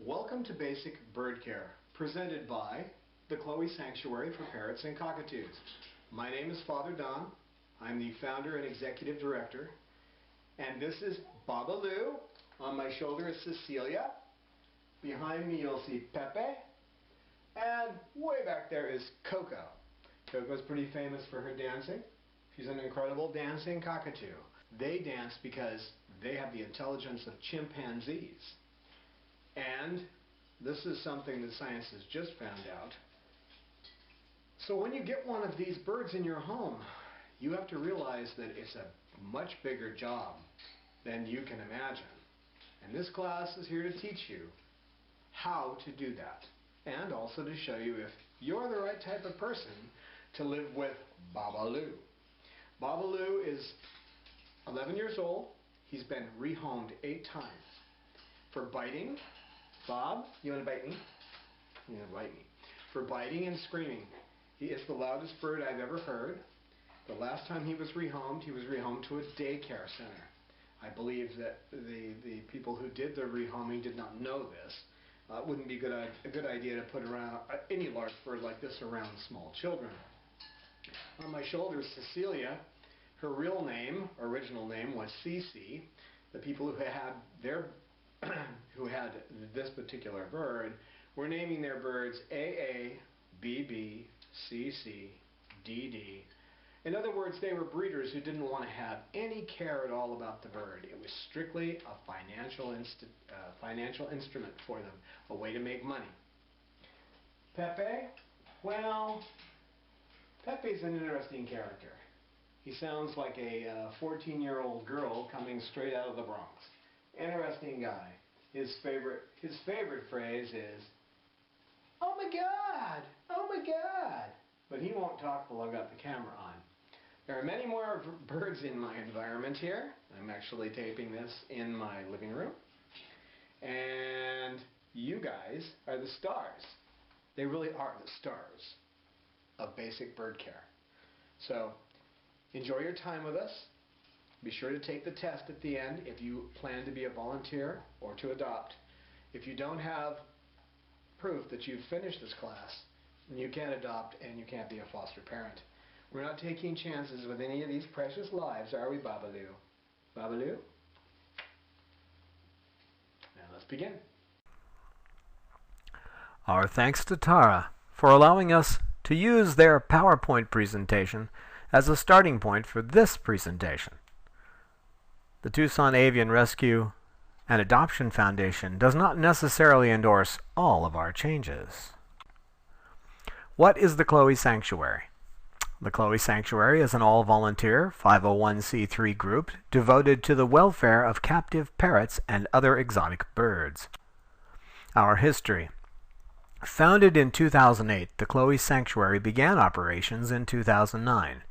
Welcome to Basic Bird Care, presented by the Chloe Sanctuary for Parrots and Cockatoos. My name is Father Don. I'm the founder and executive director. And this is Babaloo. On my shoulder is Cecilia. Behind me you'll see Pepe. And way back there is Coco. Coco's pretty famous for her dancing. She's an incredible dancing cockatoo. They dance because they have the intelligence of chimpanzees. And this is something that science has just found out. So when you get one of these birds in your home, you have to realize that it's a much bigger job than you can imagine. And this class is here to teach you how to do that. And also to show you if you're the right type of person to live with Babaloo. Babaloo is 11 years old. He's been rehomed 8 times. For biting, Bob, you want to bite me? You want to bite me. For biting and screaming, he is the loudest bird I've ever heard. The last time he was rehomed to a daycare center. I believe that the people who did the rehoming did not know this. It wouldn't be a good idea to put around any large bird like this around small children. On my shoulder is Cecilia. Her real name, original name, was Cece. The people who had this particular bird were naming their birds AA, BB, CC, DD. In other words, they were breeders who didn't want to have any care at all about the bird. It was strictly a financial instrument for them, a way to make money. Pepe? Well, Pepe's an interesting character. He sounds like a 14-year-old girl coming straight out of the Bronx. Interesting guy. His favorite phrase is, "Oh my God! Oh my God!" But he won't talk while I've got the camera on. There are many more birds in my environment here. I'm actually taping this in my living room. And you guys are the stars. They really are the stars of basic bird care. So enjoy your time with us. Be sure to take the test at the end if you plan to be a volunteer or to adopt. If you don't have proof that you've finished this class, then you can't adopt and you can't be a foster parent. We're not taking chances with any of these precious lives, are we, Babaloo? Babaloo? Now let's begin. Our thanks to Tara for allowing us to use their PowerPoint presentation as a starting point for this presentation. The Tucson Avian Rescue and Adoption Foundation does not necessarily endorse all of our changes. What is the Chloe Sanctuary? The Chloe Sanctuary is an all-volunteer 501c3 group devoted to the welfare of captive parrots and other exotic birds. Our history. Founded in 2008, the Chloe Sanctuary began operations in 2009.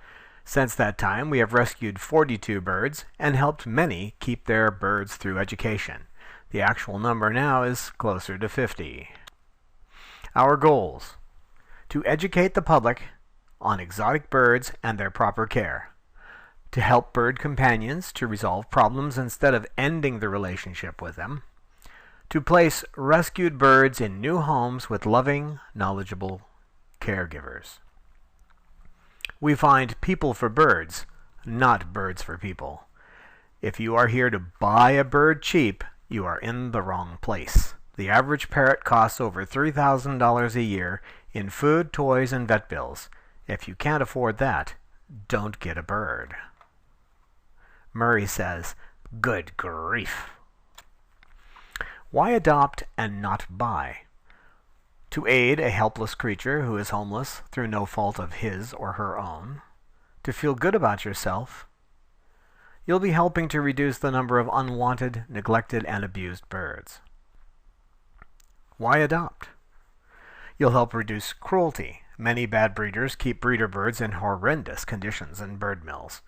Since that time, we have rescued 42 birds and helped many keep their birds through education. The actual number now is closer to 50. Our goals: to educate the public on exotic birds and their proper care, to help bird companions to resolve problems instead of ending the relationship with them, to place rescued birds in new homes with loving, knowledgeable caregivers. We find people for birds, not birds for people. If you are here to buy a bird cheap, you are in the wrong place. The average parrot costs over $3,000 a year in food, toys, and vet bills. If you can't afford that, don't get a bird. Murray says, "Good grief." Why adopt and not buy? To aid a helpless creature who is homeless through no fault of his or her own. To feel good about yourself. You'll be helping to reduce the number of unwanted, neglected, and abused birds. Why adopt? You'll help reduce cruelty. Many bad breeders keep breeder birds in horrendous conditions in bird mills.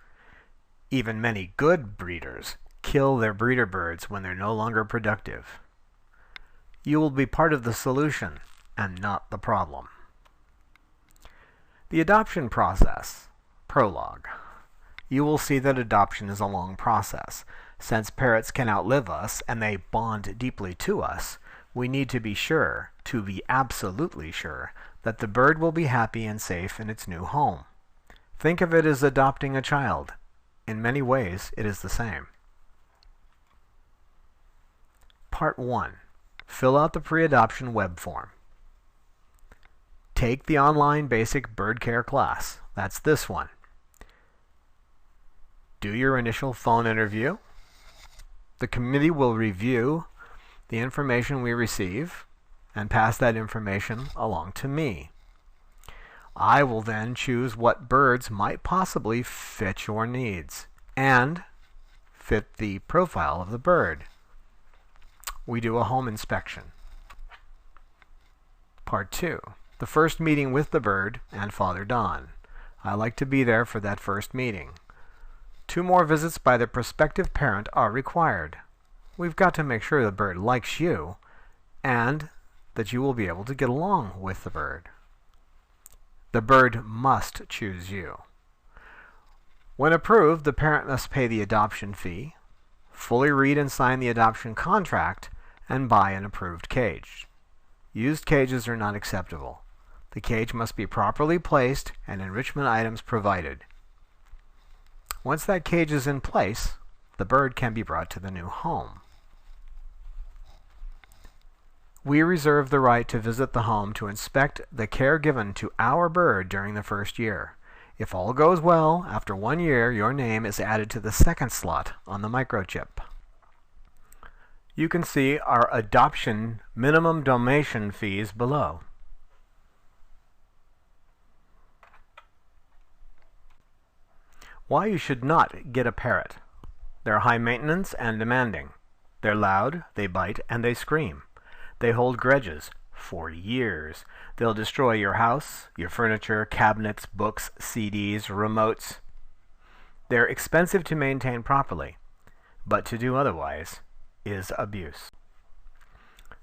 Even many good breeders kill their breeder birds when they're no longer productive. You will be part of the solution and not the problem. The adoption process. Prologue. You will see that adoption is a long process. Since parrots can outlive us and they bond deeply to us, we need to be sure, to be absolutely sure, that the bird will be happy and safe in its new home. Think of it as adopting a child. In many ways, it is the same. Part 1. Fill out the pre-adoption web form. Take the online basic bird care class. That's this one. Do your initial phone interview. The committee will review the information we receive and pass that information along to me. I will then choose what birds might possibly fit your needs and fit the profile of the bird. We do a home inspection. Part 2. The first meeting with the bird and Father Don. I like to be there for that first meeting. 2 more visits by the prospective parent are required. We've got to make sure the bird likes you and that you will be able to get along with the bird. The bird must choose you. When approved, the parent must pay the adoption fee, fully read and sign the adoption contract, and buy an approved cage. Used cages are not acceptable. The cage must be properly placed and enrichment items provided. Once that cage is in place, the bird can be brought to the new home. We reserve the right to visit the home to inspect the care given to our bird during the first year. If all goes well, after 1 year, your name is added to the second slot on the microchip. You can see our adoption minimum donation fees below. Why you should not get a parrot. They're high maintenance and demanding. They're loud, they bite, and they scream. They hold grudges for years. They'll destroy your house, your furniture, cabinets, books, CDs, remotes. They're expensive to maintain properly, but to do otherwise is abuse.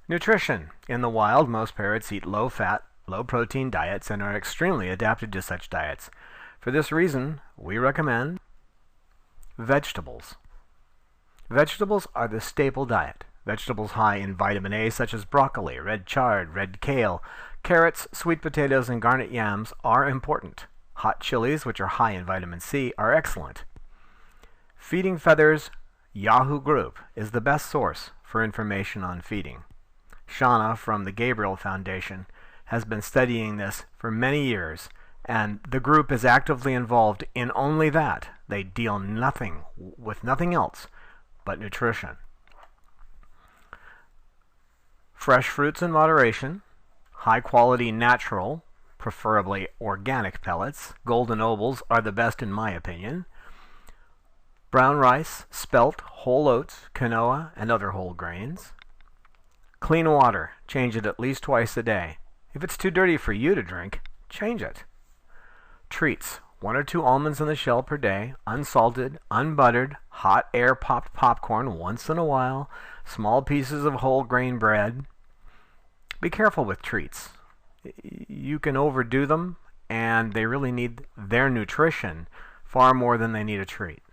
Nutrition. In the wild, most parrots eat low-fat, low-protein diets and are extremely adapted to such diets. For this reason, we recommend vegetables. Vegetables are the staple diet. Vegetables high in vitamin A such as broccoli, red chard, red kale, carrots, sweet potatoes, and garnet yams are important. Hot chilies, which are high in vitamin C, are excellent. Feeding Feathers Yahoo group is the best source for information on feeding. Shauna from the Gabriel Foundation has been studying this for many years, and the group is actively involved in only that. They deal with nothing else but nutrition. Fresh fruits in moderation, high-quality natural, preferably organic pellets. Golden ovals are the best in my opinion. Brown rice, spelt, whole oats, quinoa, and other whole grains. Clean water. Change it at least twice a day. If it's too dirty for you to drink, change it. Treats. 1 or 2 almonds in the shell per day, unsalted, unbuttered, hot air popped popcorn once in a while, small pieces of whole grain bread. Be careful with treats. You can overdo them, and they really need their nutrition far more than they need a treat.